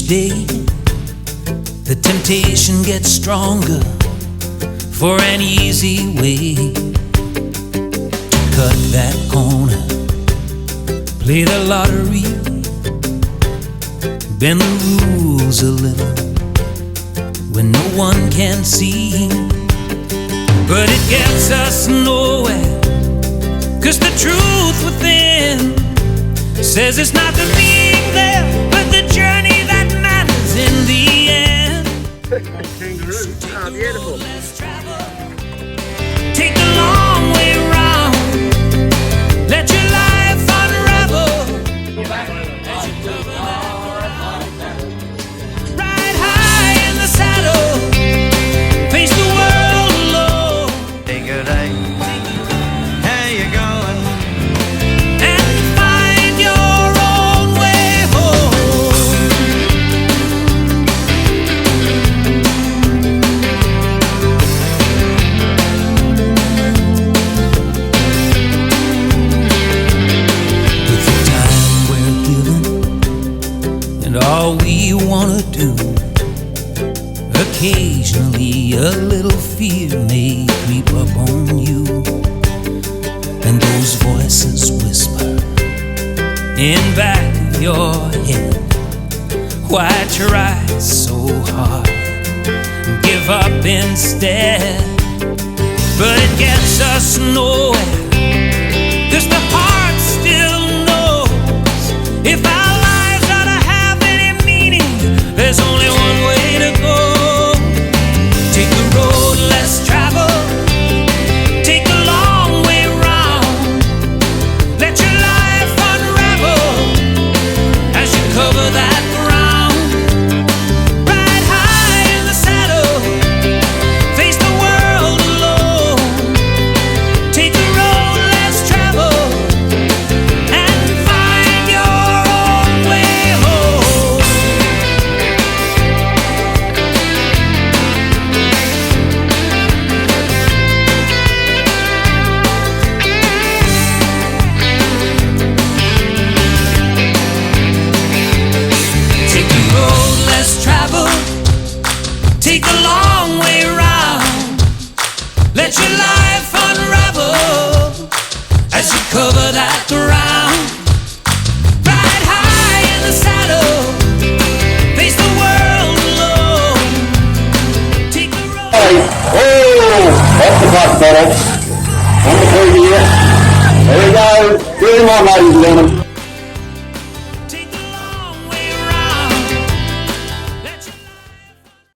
Each day the temptation gets stronger for an easy way to cut that corner, play the lottery, bend the rules a little when no one can see. But it gets us nowhere, 'cause the truth within says it's not the being there, but the journey that matters in the end. Kangaroo, ah, beautiful. Take the long way round, let your life unravel. Ride high in the saddle, face the world alone. Hey, Gday, how you going? And find your own way home. With the time we're given and all we wanna do, occasionally a little fear may creep up on you, and those voices whisper in back of your head, why try so hard, give up instead. But it gets us nowhere, 'cause the heart still knows if our lives ought to have any meaning, there's only one way to go. Take the road less traveled, take the long way round, let your life unravel as you cover that ground. Ride high in the saddle, face the world alone. Take the road less traveled and find your own way home. Take the road less traveled, take the long way round, let your life unravel as you cover that ground. Ride high in the saddle, face the world alone. Take the road. Oh, that's the clock, fellas. On the 30 year. There we go. 3 more, ladies and gentlemen.